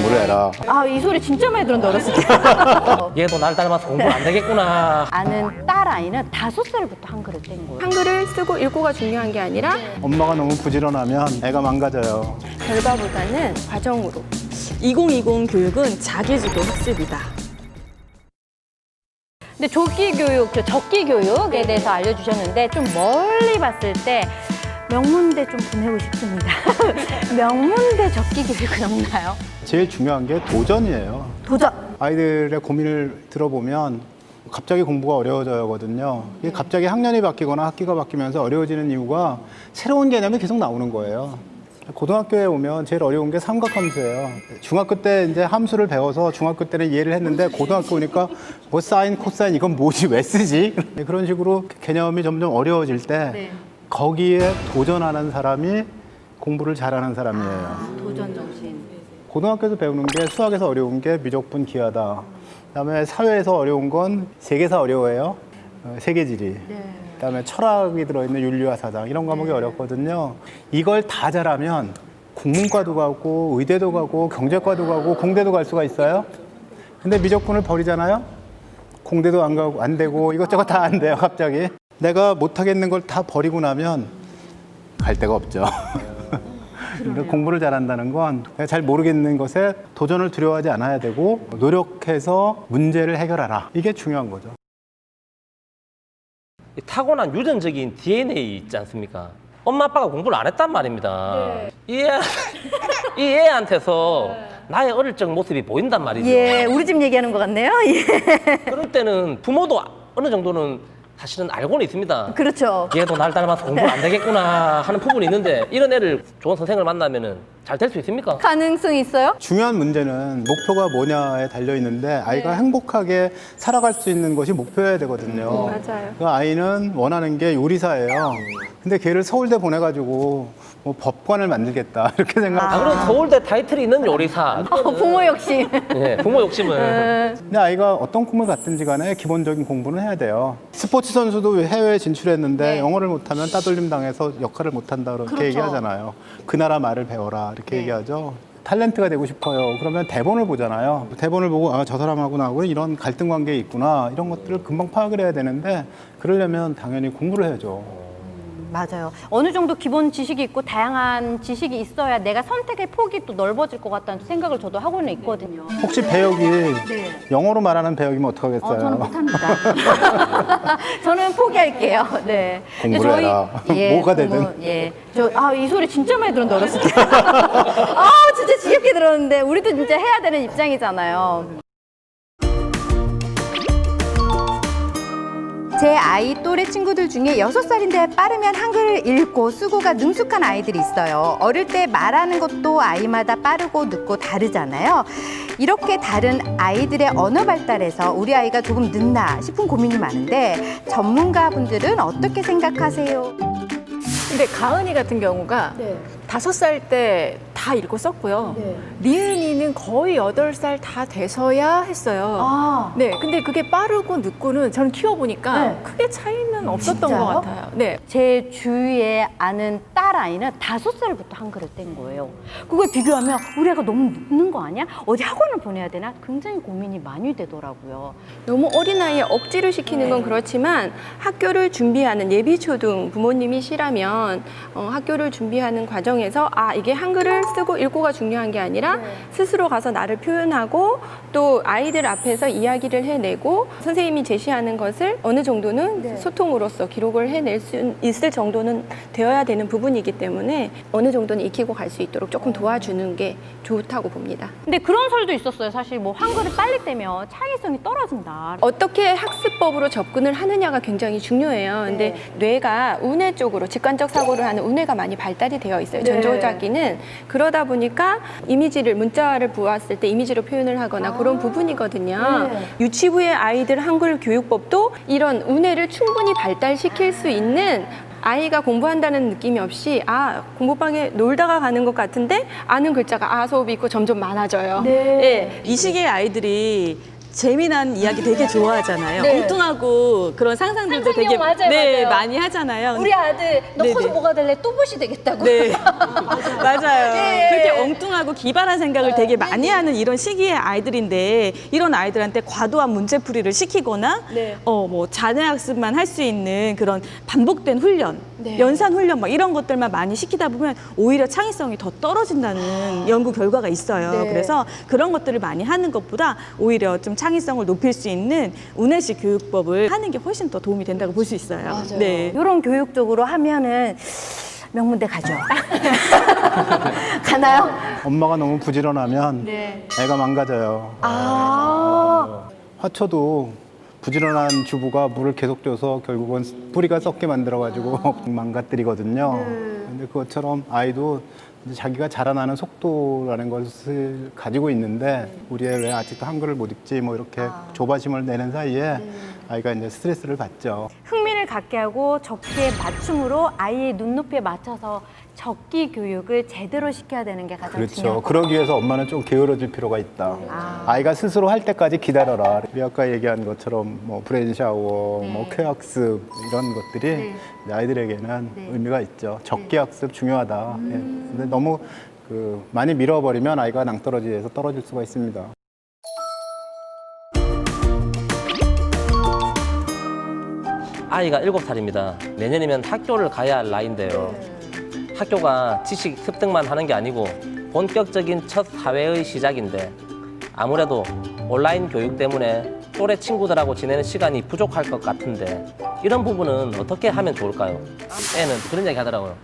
공부를 해라. 아, 이 소리 진짜 많이 들었는데, 어렸을 때. 얘도 날 닮아서 공부 안 되겠구나. 아는 딸 아이는 5살부터 한글을 뗀 거예요. 한글을 쓰고 읽고가 중요한 게 아니라 엄마가 너무 부지런하면 애가 망가져요. 결과보다는 과정으로. 2020 교육은 자기주도 학습이다. 근데 조기 교육, 적기 교육에 대해서 알려주셨는데 좀 멀리 봤을 때 명문대 좀 보내고 싶습니다. 명문대 적기 교육은 없나요? 제일 중요한 게 도전이에요. 도전! 아이들의 고민을 들어보면 갑자기 공부가 어려워져거든요. 이게 갑자기 학년이 바뀌거나 학기가 바뀌면서 어려워지는 이유가 새로운 개념이 계속 나오는 거예요. 고등학교에 오면 제일 어려운 게 삼각함수예요. 중학교 때 이제 함수를 배워서 중학교 때는 이해를 했는데 고등학교 오니까 뭐 사인, 코사인 이건 뭐지 왜 쓰지? 그런 식으로 개념이 점점 어려워질 때 거기에 도전하는 사람이 공부를 잘하는 사람이에요. 도전 정신. 고등학교에서 배우는 게 수학에서 어려운 게 미적분 기하다. 그다음에 사회에서 어려운 건 세계사 어려워해요. 세계지리. 그다음에 철학이 들어있는 윤리와 사상 이런 과목이 어렵거든요. 이걸 다 잘하면 국문과도 가고 의대도 가고 경제과도 가고 공대도 갈 수가 있어요. 근데 미적분을 버리잖아요. 공대도 안 가고 안 되고 이것저것 다 안 돼요. 갑자기 내가 못하겠는 걸 다 버리고 나면 갈 데가 없죠. 그러니까 공부를 잘한다는 건 내가 잘 모르겠는 것에 도전을 두려워하지 않아야 되고 노력해서 문제를 해결하라. 이게 중요한 거죠. 타고난 유전적인 DNA 있지 않습니까? 엄마 아빠가 공부를 안 했단 말입니다. 이 애한테서 나의 어릴 적 모습이 보인단 말이죠. 예, 우리 집 얘기하는 것 같네요. 예. 그럴 때는 부모도 어느 정도는 사실은 알고는 있습니다. 그렇죠. 얘도 날 닮아서 공부 안 되겠구나 하는 부분이 있는데 이런 애를 좋은 선생을 만나면은 잘 될 수 있습니까? 가능성이 있어요? 중요한 문제는 목표가 뭐냐에 달려 있는데 아이가 행복하게 살아갈 수 있는 것이 목표여야 되거든요. 맞아요. 그 아이는 원하는 게 요리사예요. 근데 걔를 서울대 보내가지고 뭐 법관을 만들겠다 이렇게 생각. 아, 그럼 서울대 타이틀이 있는 요리사. 부모 욕심. 예, 부모 욕심은. 근데 아이가 어떤 꿈을 갖든지 간에 기본적인 공부는 해야 돼요. 스포츠 선수도 해외에 진출했는데 영어를 못하면 따돌림 당해서 역할을 못한다 그렇게 얘기하잖아요. 그 나라 말을 배워라 이렇게 얘기하죠. 탤런트가 되고 싶어요. 그러면 대본을 보잖아요. 대본을 보고 아, 저 사람하고 나하고 이런 갈등 관계가 있구나 이런 것들을 금방 파악을 해야 되는데 그러려면 당연히 공부를 해야죠. 맞아요. 어느 정도 기본 지식이 있고 다양한 지식이 있어야 내가 선택의 폭이 또 넓어질 것 같다는 생각을 저도 하고는 있거든요. 혹시 배역이 영어로 말하는 배역이면 어떡하겠어요? 저는 못합니다. 저는 포기할게요. 네. 공부를 해라. 뭐가 되든. 예. 이 소리 진짜 많이 들었는데, 어렸을 때. 진짜 지겹게 들었는데, 우리도 진짜 해야 되는 입장이잖아요. 제 아이 또래 친구들 중에 6살인데 빠르면 한글을 읽고 쓰고가 능숙한 아이들이 있어요. 어릴 때 말하는 것도 아이마다 빠르고 늦고 다르잖아요. 이렇게 다른 아이들의 언어 발달에서 우리 아이가 조금 늦나 싶은 고민이 많은데 전문가분들은 어떻게 생각하세요? 근데 가은이 같은 경우가 5살 때 다 읽고 썼고요. 리은이는 거의 8살 다 돼서야 했어요. 네, 근데 그게 빠르고 늦고는 저는 키워보니까 크게 차이는 없었던 진짜요? 것 같아요. 네. 제 주위에 아는 딸 아이는 5살부터 한글을 뗀 거예요. 그걸 비교하면 우리 애가 너무 늦는 거 아니야? 어디 학원을 보내야 되나? 굉장히 고민이 많이 되더라고요. 너무 어린아이에 억지를 시키는 건 그렇지만 학교를 준비하는 예비초등 부모님이시라면 학교를 준비하는 과정에서 이게 한글을 쓰고 읽고가 중요한 게 아니라 스스로 가서 나를 표현하고 또 아이들 앞에서 이야기를 해내고 선생님이 제시하는 것을 어느 정도는 소통으로서 기록을 해낼 수 있을 정도는 되어야 되는 부분이기 때문에 어느 정도는 익히고 갈 수 있도록 조금 도와주는 게 좋다고 봅니다. 근데 그런 설도 있었어요. 사실 뭐 한글을 빨리 떼면 창의성이 떨어진다. 어떻게 학습법으로 접근을 하느냐가 굉장히 중요해요. 근데 뇌가 우뇌 쪽으로 직관적 사고를 하는 우뇌가 많이 발달이 되어 있어요. 전조작기는. 그러다 보니까 이미지를 문자를 보았을 때 이미지로 표현을 하거나 그런 부분이거든요. 유치부의 아이들 한글 교육법도 이런 우뇌를 충분히 발달시킬 수 있는 아이가 공부한다는 느낌이 없이 공부방에 놀다가 가는 것 같은데 아는 글자가 수업이 있고 점점 많아져요. 이 시기의 아이들이 재미난 이야기 되게 좋아하잖아요. 네. 엉뚱하고 그런 상상들도 되게 상상력 맞아요, 네, 맞아요. 많이 하잖아요. 우리 아들 너 네네. 커서 뭐가 될래? 또봇이 되겠다고. 네, 맞아요. 네. 그렇게 엉뚱하고 기발한 생각을 되게 많이 하는 이런 시기의 아이들인데 이런 아이들한테 과도한 문제풀이를 시키거나 네. 뭐 자네 학습만 할 수 있는 그런 반복된 훈련, 네. 연산 훈련 막 이런 것들만 많이 시키다 보면 오히려 창의성이 더 떨어진다는 연구 결과가 있어요. 네. 그래서 그런 것들을 많이 하는 것보다 오히려 좀 창의성을 높일 수 있는 운해식 교육법을 하는 게 훨씬 더 도움이 된다고 볼 수 있어요. 네. 이런 교육적으로 하면은 명문대 가죠. 가나요? 엄마가 너무 부지런하면 네. 애가 망가져요. 아. 화초도 부지런한 주부가 물을 계속 줘서 결국은 뿌리가 썩게 만들어가지고 망가뜨리거든요. 근데 그것처럼 아이도 이제 자기가 자라나는 속도라는 것을 가지고 있는데 우리 애 왜 아직도 한글을 못 읽지 뭐 이렇게 조바심을 내는 사이에 아이가 이제 스트레스를 받죠. 흥미를 갖게 하고 적기에 맞춤으로 아이의 눈높이에 맞춰서 적기 교육을 제대로 시켜야 되는 게 가장 그렇죠. 중요하고. 그러기 위해서 엄마는 좀 게으러질 필요가 있다. 아이가 스스로 할 때까지 기다려라. 우리 아까 얘기한 것처럼 뭐 브레인 샤워, 뭐 쾌학습 이런 것들이 이제 아이들에게는 의미가 있죠. 적기 학습 중요하다. 예. 근데 너무 많이 밀어버리면 아이가 낭떠러지에서 떨어질 수가 있습니다. 아이가 7살입니다. 내년이면 학교를 가야 할 나이인데요. 학교가 지식 습득만 하는 게 아니고 본격적인 첫 사회의 시작인데 아무래도 온라인 교육 때문에 또래 친구들하고 지내는 시간이 부족할 것 같은데 이런 부분은 어떻게 하면 좋을까요? 애는 그런 얘기 하더라고요.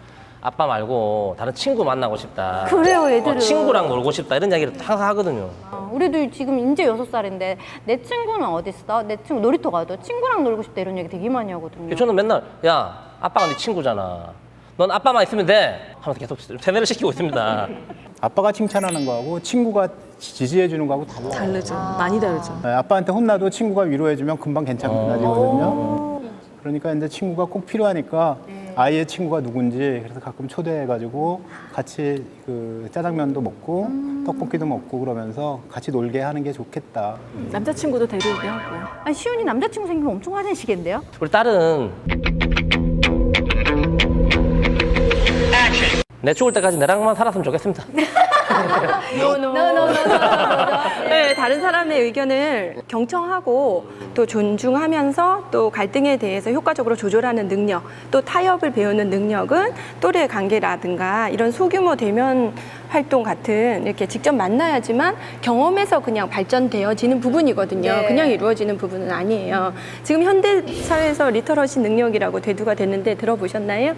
아빠 말고 다른 친구 만나고 싶다. 그래요, 애들은. 친구랑 놀고 싶다. 이런 얘기를 항상 하거든요. 우리도 지금 이제 6살인데 내 친구는 어디 있어? 내 친구 놀이터 가도 친구랑 놀고 싶다 이런 얘기 되게 많이 하거든요. 저는 맨날 야 아빠가 네 친구잖아. 넌 아빠만 있으면 돼. 하면서 계속 세뇌를 시키고 있습니다. 아빠가 칭찬하는 거하고 친구가 지지해 주는 거하고 달라요. 다르죠. 많이 다르죠. 네, 아빠한테 혼나도 친구가 위로해 주면 금방 괜찮아지거든요. 그러니까 이제 친구가 꼭 필요하니까 아이의 친구가 누군지 그래서 가끔 초대해가지고 같이 짜장면도 먹고 떡볶이도 먹고 그러면서 같이 놀게 하는 게 좋겠다. 남자친구도 데려오게 하고. 아니, 시훈이 남자친구 생기면 엄청 화내시겠는데요? 우리 딸은 내 죽을 때까지 내랑만 살았으면 좋겠습니다. 네, 다른 사람의 의견을 경청하고 또 존중하면서 또 갈등에 대해서 효과적으로 조절하는 능력, 또 타협을 배우는 능력은 또래 관계라든가 이런 소규모 대면 활동 같은 이렇게 직접 만나야지만 경험에서 그냥 발전되어지는 부분이거든요. 네. 그냥 이루어지는 부분은 아니에요. 지금 현대 사회에서 리터러시 능력이라고 대두가 됐는데 들어보셨나요?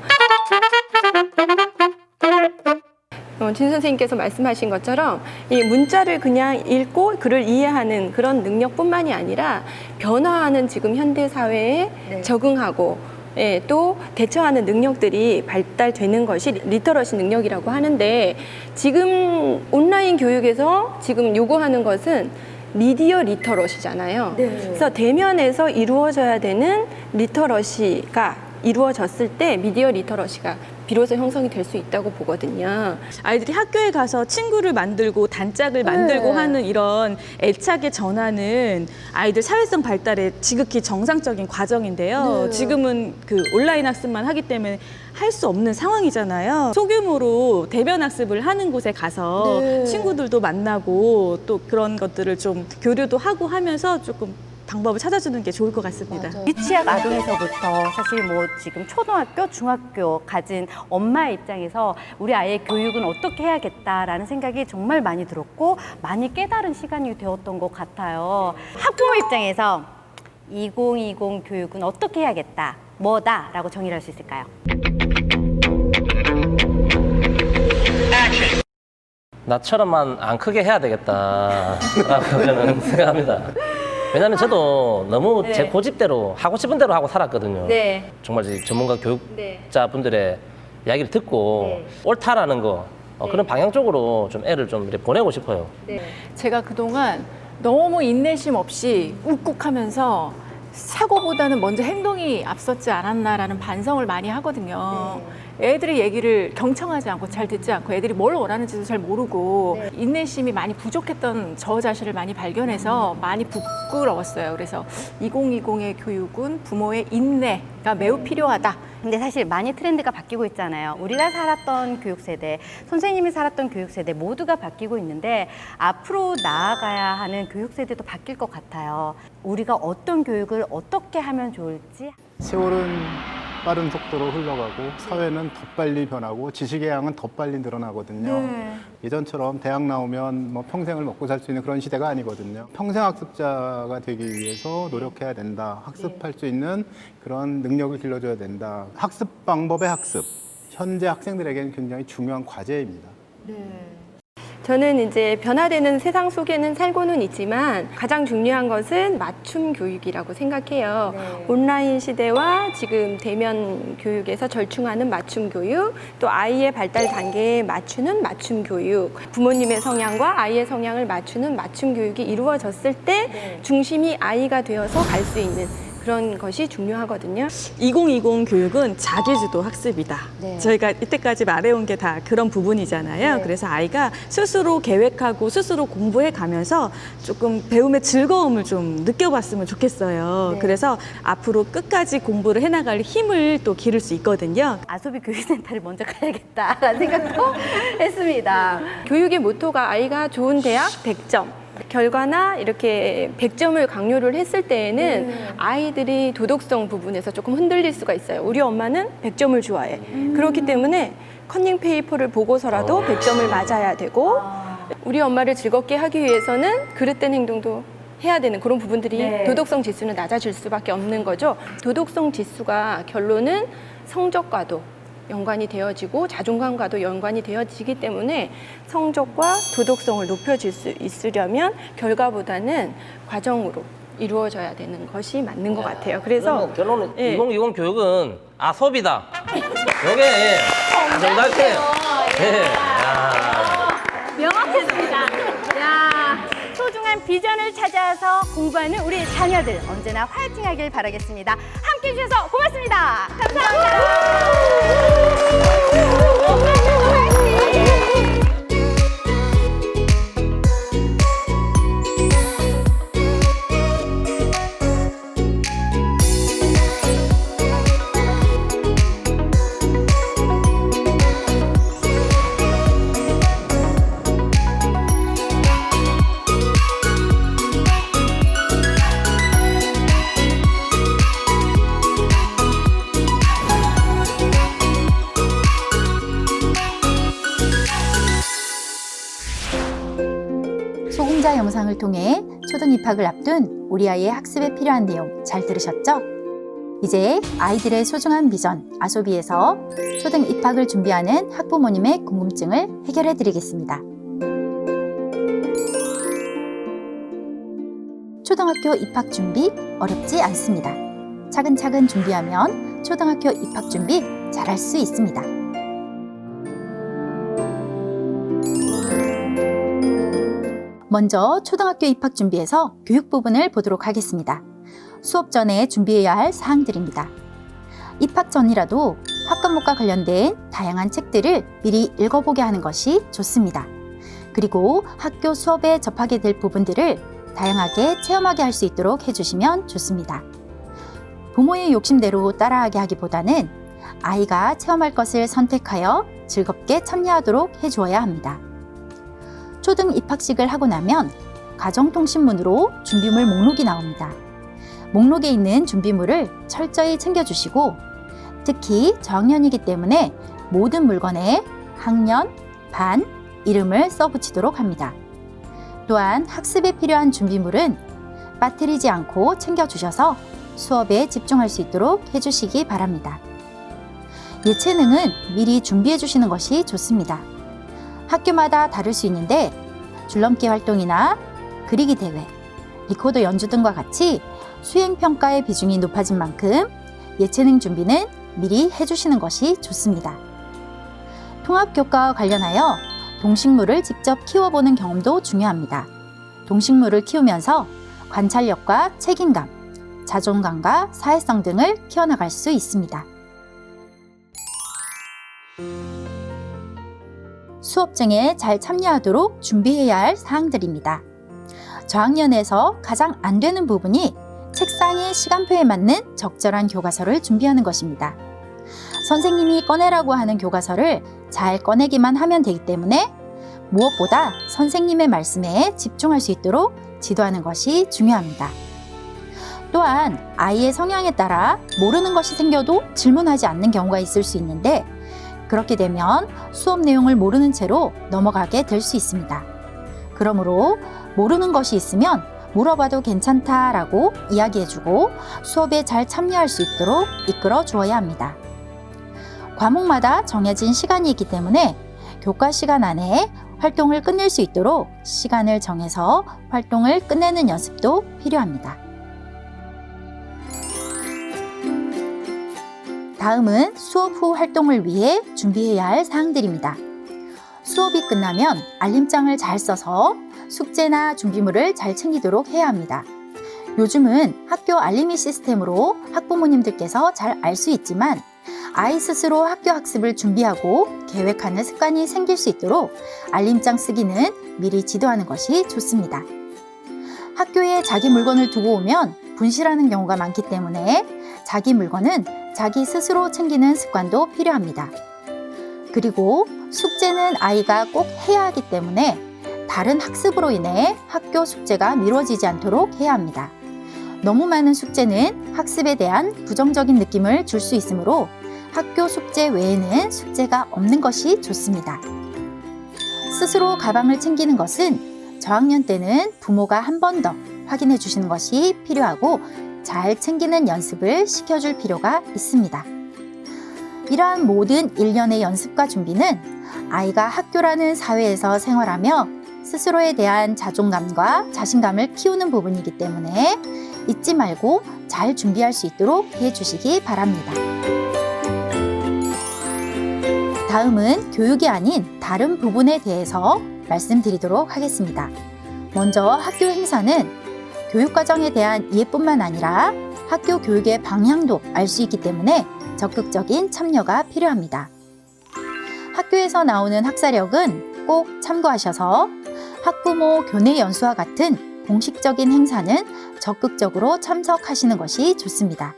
진 선생님께서 말씀하신 것처럼 이 문자를 그냥 읽고 글을 이해하는 그런 능력뿐만이 아니라 변화하는 지금 현대 사회에 적응하고 또 대처하는 능력들이 발달되는 것이 리터러시 능력이라고 하는데 지금 온라인 교육에서 지금 요구하는 것은 미디어 리터러시잖아요. 그래서 대면에서 이루어져야 되는 리터러시가 이루어졌을 때 미디어 리터러시가 비로소 형성이 될 수 있다고 보거든요. 아이들이 학교에 가서 친구를 만들고 단짝을 만들고 하는 이런 애착의 전환은 아이들 사회성 발달에 지극히 정상적인 과정인데요. 지금은 온라인 학습만 하기 때문에 할 수 없는 상황이잖아요. 소규모로 대면 학습을 하는 곳에 가서 친구들도 만나고 또 그런 것들을 좀 교류도 하고 하면서 조금 방법을 찾아주는 게 좋을 것 같습니다. 유치학 아동에서부터 사실 뭐 지금 초등학교, 중학교 가진 엄마의 입장에서 우리 아이의 교육은 어떻게 해야겠다라는 생각이 정말 많이 들었고 많이 깨달은 시간이 되었던 것 같아요. 학부모 입장에서 2020 교육은 어떻게 해야겠다, 뭐다 라고 정의를 할 수 있을까요? 나처럼만 안 크게 해야 되겠다라고 저는 생각합니다. 왜냐하면 저도 너무 제 고집대로 하고 싶은 대로 하고 살았거든요. 네. 정말 이제 전문가 교육자분들의 이야기를 듣고 옳다라는 거 그런 방향 쪽으로 좀 애를 좀 이렇게 보내고 싶어요. 제가 그동안 너무 인내심 없이 욱욱하면서 사고보다는 먼저 행동이 앞섰지 않았나라는 반성을 많이 하거든요. 애들의 얘기를 경청하지 않고 잘 듣지 않고 애들이 뭘 원하는지도 잘 모르고 인내심이 많이 부족했던 저 자신을 많이 발견해서 많이 부끄러웠어요. 그래서 2020의 교육은 부모의 인내가 매우 필요하다. 근데 사실 많이 트렌드가 바뀌고 있잖아요. 우리가 살았던 교육 세대, 선생님이 살았던 교육 세대 모두가 바뀌고 있는데 앞으로 나아가야 하는 교육 세대도 바뀔 것 같아요. 우리가 어떤 교육을 어떻게 하면 좋을지. 세월은 빠른 속도로 흘러가고 사회는 더 빨리 변하고 지식의 양은 더 빨리 늘어나거든요. 예전처럼 대학 나오면 뭐 평생을 먹고 살 수 있는 그런 시대가 아니거든요. 평생 학습자가 되기 위해서 노력해야 된다. 학습할 수 있는 그런 능력을 길러줘야 된다. 학습 방법의 학습. 현재 학생들에게는 굉장히 중요한 과제입니다. 저는 이제 변화되는 세상 속에는 살고는 있지만 가장 중요한 것은 맞춤 교육이라고 생각해요. 온라인 시대와 지금 대면 교육에서 절충하는 맞춤 교육, 또 아이의 발달 단계에 맞추는 맞춤 교육, 부모님의 성향과 아이의 성향을 맞추는 맞춤 교육이 이루어졌을 때 중심이 아이가 되어서 갈 수 있는 그런 것이 중요하거든요. 2020 교육은 자기주도 학습이다. 네. 저희가 이때까지 말해온 게 다 그런 부분이잖아요. 네. 그래서 아이가 스스로 계획하고 스스로 공부해 가면서 조금 배움의 즐거움을 좀 느껴봤으면 좋겠어요. 네. 그래서 앞으로 끝까지 공부를 해나갈 힘을 또 기를 수 있거든요. 아소비 교육센터를 먼저 가야겠다라는 생각도 했습니다. 교육의 모토가 아이가 좋은 대학 100점. 결과나 이렇게 100점을 강요를 했을 때에는 아이들이 도덕성 부분에서 조금 흔들릴 수가 있어요. 우리 엄마는 100점을 좋아해. 그렇기 때문에 커닝 페이퍼를 보고서라도 100점을 맞아야 되고 우리 엄마를 즐겁게 하기 위해서는 그릇된 행동도 해야 되는 그런 부분들이 도덕성 지수는 낮아질 수밖에 없는 거죠. 도덕성 지수가 결론은 성적과도 연관이 되어지고 자존감과도 연관이 되어지기 때문에 성적과 도덕성을 높여줄 수 있으려면 결과보다는 과정으로 이루어져야 되는 것이 맞는 것 같아요. 그래서 결론은 예. 2020 교육은 아소비다. 요게 정답이에요. 네. 명확했습니다. 야, 소중한 비전을 찾아서 공부하는 우리 자녀들 언제나 화이팅하길 바라겠습니다. 함께해 주셔서 고맙습니다. 감사합니다. 소공자 영상을 통해 초등 입학을 앞둔 우리 아이의 학습에 필요한 내용 잘 들으셨죠? 이제 아이들의 소중한 비전 아소비에서 초등 입학을 준비하는 학부모님의 궁금증을 해결해 드리겠습니다. 초등학교 입학 준비 어렵지 않습니다. 차근차근 준비하면 초등학교 입학 준비 잘할 수 있습니다. 먼저 초등학교 입학 준비에서 교육 부분을 보도록 하겠습니다. 수업 전에 준비해야 할 사항들입니다. 입학 전이라도 학과목과 관련된 다양한 책들을 미리 읽어보게 하는 것이 좋습니다. 그리고 학교 수업에 접하게 될 부분들을 다양하게 체험하게 할 수 있도록 해주시면 좋습니다. 부모의 욕심대로 따라하게 하기보다는 아이가 체험할 것을 선택하여 즐겁게 참여하도록 해주어야 합니다. 초등 입학식을 하고 나면 가정통신문으로 준비물 목록이 나옵니다. 목록에 있는 준비물을 철저히 챙겨주시고 특히 저학년이기 때문에 모든 물건에 학년, 반, 이름을 써붙이도록 합니다. 또한 학습에 필요한 준비물은 빠뜨리지 않고 챙겨주셔서 수업에 집중할 수 있도록 해주시기 바랍니다. 예체능은 미리 준비해 주시는 것이 좋습니다. 학교마다 다를 수 있는데 줄넘기 활동이나 그리기 대회, 리코더 연주 등과 같이 수행평가의 비중이 높아진 만큼 예체능 준비는 미리 해주시는 것이 좋습니다. 통합교과와 관련하여 동식물을 직접 키워보는 경험도 중요합니다. 동식물을 키우면서 관찰력과 책임감, 자존감과 사회성 등을 키워나갈 수 있습니다. 수업중에 잘 참여하도록 준비해야 할 사항들입니다. 저학년에서 가장 안 되는 부분이 책상의 시간표에 맞는 적절한 교과서를 준비하는 것입니다. 선생님이 꺼내라고 하는 교과서를 잘 꺼내기만 하면 되기 때문에 무엇보다 선생님의 말씀에 집중할 수 있도록 지도하는 것이 중요합니다. 또한 아이의 성향에 따라 모르는 것이 생겨도 질문하지 않는 경우가 있을 수 있는데 그렇게 되면 수업 내용을 모르는 채로 넘어가게 될 수 있습니다. 그러므로 모르는 것이 있으면 물어봐도 괜찮다라고 이야기해주고 수업에 잘 참여할 수 있도록 이끌어 주어야 합니다. 과목마다 정해진 시간이 있기 때문에 교과 시간 안에 활동을 끝낼 수 있도록 시간을 정해서 활동을 끝내는 연습도 필요합니다. 다음은 수업 후 활동을 위해 준비해야 할 사항들입니다. 수업이 끝나면 알림장을 잘 써서 숙제나 준비물을 잘 챙기도록 해야 합니다. 요즘은 학교 알림이 시스템으로 학부모님들께서 잘 알 수 있지만 아이 스스로 학교 학습을 준비하고 계획하는 습관이 생길 수 있도록 알림장 쓰기는 미리 지도하는 것이 좋습니다. 학교에 자기 물건을 두고 오면 분실하는 경우가 많기 때문에 자기 물건은 자기 스스로 챙기는 습관도 필요합니다. 그리고 숙제는 아이가 꼭 해야 하기 때문에 다른 학습으로 인해 학교 숙제가 미뤄지지 않도록 해야 합니다. 너무 많은 숙제는 학습에 대한 부정적인 느낌을 줄 수 있으므로 학교 숙제 외에는 숙제가 없는 것이 좋습니다. 스스로 가방을 챙기는 것은 저학년 때는 부모가 한 번 더 확인해 주시는 것이 필요하고 잘 챙기는 연습을 시켜줄 필요가 있습니다. 이러한 모든 일련의 연습과 준비는 아이가 학교라는 사회에서 생활하며 스스로에 대한 자존감과 자신감을 키우는 부분이기 때문에 잊지 말고 잘 준비할 수 있도록 해주시기 바랍니다. 다음은 교육이 아닌 다른 부분에 대해서 말씀드리도록 하겠습니다. 먼저 학교 행사는 교육과정에 대한 이해뿐만 아니라 학교 교육의 방향도 알 수 있기 때문에 적극적인 참여가 필요합니다. 학교에서 나오는 학사력은 꼭 참고하셔서 학부모 교내 연수와 같은 공식적인 행사는 적극적으로 참석하시는 것이 좋습니다.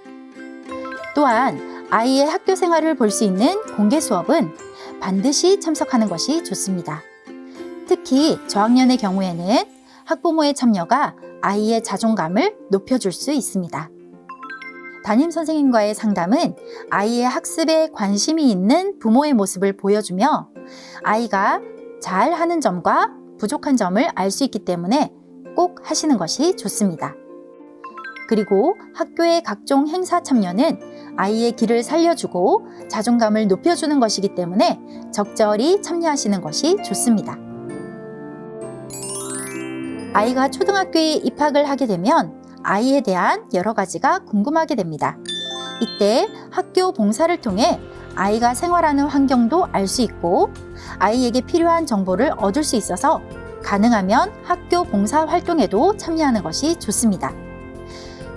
또한 아이의 학교 생활을 볼 수 있는 공개 수업은 반드시 참석하는 것이 좋습니다. 특히 저학년의 경우에는 학부모의 참여가 아이의 자존감을 높여줄 수 있습니다. 담임 선생님과의 상담은 아이의 학습에 관심이 있는 부모의 모습을 보여주며 아이가 잘하는 점과 부족한 점을 알 수 있기 때문에 꼭 하시는 것이 좋습니다. 그리고 학교의 각종 행사 참여는 아이의 길을 살려주고 자존감을 높여주는 것이기 때문에 적절히 참여하시는 것이 좋습니다. 아이가 초등학교에 입학을 하게 되면 아이에 대한 여러 가지가 궁금하게 됩니다. 이때 학교 봉사를 통해 아이가 생활하는 환경도 알 수 있고 아이에게 필요한 정보를 얻을 수 있어서 가능하면 학교 봉사 활동에도 참여하는 것이 좋습니다.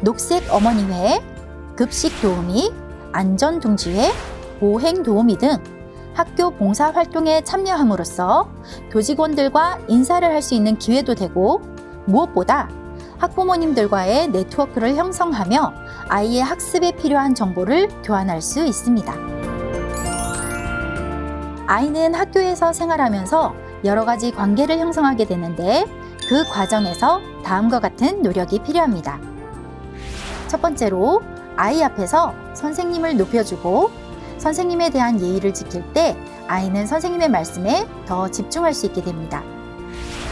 녹색 어머니회, 급식 도우미, 안전둥지회, 보행 도우미 등 학교 봉사 활동에 참여함으로써 교직원들과 인사를 할 수 있는 기회도 되고 무엇보다 학부모님들과의 네트워크를 형성하며 아이의 학습에 필요한 정보를 교환할 수 있습니다. 아이는 학교에서 생활하면서 여러 가지 관계를 형성하게 되는데 그 과정에서 다음과 같은 노력이 필요합니다. 첫 번째로 아이 앞에서 선생님을 높여주고 선생님에 대한 예의를 지킬 때 아이는 선생님의 말씀에 더 집중할 수 있게 됩니다.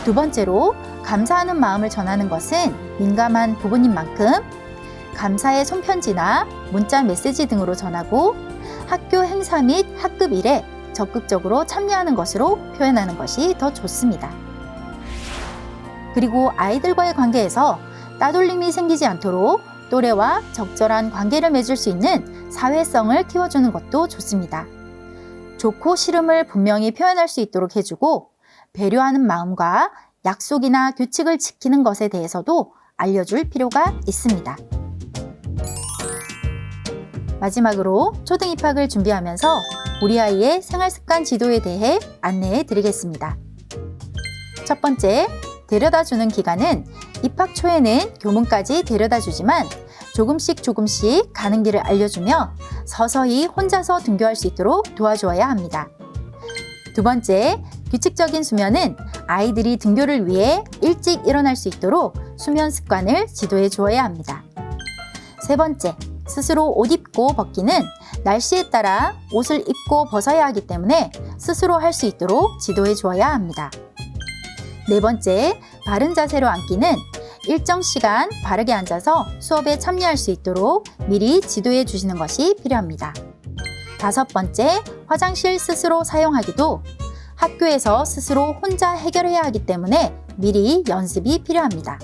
두 번째로 감사하는 마음을 전하는 것은 민감한 부분인 만큼 감사의 손편지나 문자 메시지 등으로 전하고 학교 행사 및 학급 일에 적극적으로 참여하는 것으로 표현하는 것이 더 좋습니다. 그리고 아이들과의 관계에서 따돌림이 생기지 않도록 또래와 적절한 관계를 맺을 수 있는 사회성을 키워주는 것도 좋습니다. 좋고 싫음을 분명히 표현할 수 있도록 해주고 배려하는 마음과 약속이나 규칙을 지키는 것에 대해서도 알려줄 필요가 있습니다. 마지막으로 초등 입학을 준비하면서 우리 아이의 생활습관 지도에 대해 안내해 드리겠습니다. 첫 번째, 데려다 주는 기간은 입학 초에는 교문까지 데려다 주지만 조금씩 가는 길을 알려주며 서서히 혼자서 등교할 수 있도록 도와주어야 합니다. 두 번째, 규칙적인 수면은 아이들이 등교를 위해 일찍 일어날 수 있도록 수면 습관을 지도해 주어야 합니다. 세 번째, 스스로 옷 입고 벗기는 날씨에 따라 옷을 입고 벗어야 하기 때문에 스스로 할 수 있도록 지도해 주어야 합니다. 네 번째, 바른 자세로 앉기는 일정 시간 바르게 앉아서 수업에 참여할 수 있도록 미리 지도해 주시는 것이 필요합니다. 다섯 번째, 화장실 스스로 사용하기도 학교에서 스스로 혼자 해결해야 하기 때문에 미리 연습이 필요합니다.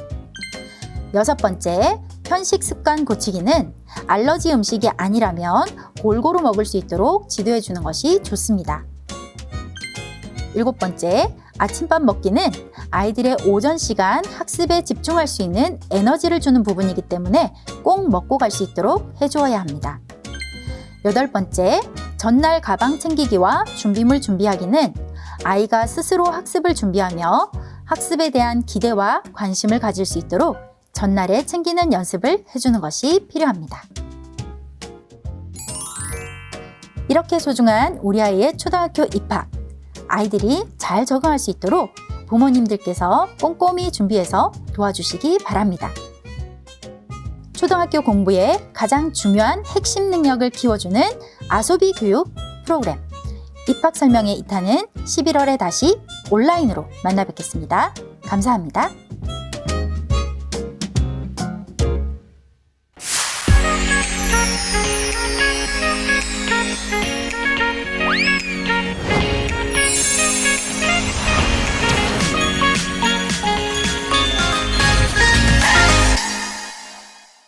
여섯 번째, 편식 습관 고치기는 알러지 음식이 아니라면 골고루 먹을 수 있도록 지도해 주는 것이 좋습니다. 일곱 번째, 아침밥 먹기는 아이들의 오전 시간 학습에 집중할 수 있는 에너지를 주는 부분이기 때문에 꼭 먹고 갈 수 있도록 해주어야 합니다. 여덟 번째, 전날 가방 챙기기와 준비물 준비하기는 아이가 스스로 학습을 준비하며 학습에 대한 기대와 관심을 가질 수 있도록 전날에 챙기는 연습을 해주는 것이 필요합니다. 이렇게 소중한 우리 아이의 초등학교 입학, 아이들이 잘 적응할 수 있도록 부모님들께서 꼼꼼히 준비해서 도와주시기 바랍니다. 초등학교 공부에 가장 중요한 핵심 능력을 키워주는 아소비 교육 프로그램 입학 설명회 2탄은 11월에 다시 온라인으로 만나 뵙겠습니다. 감사합니다.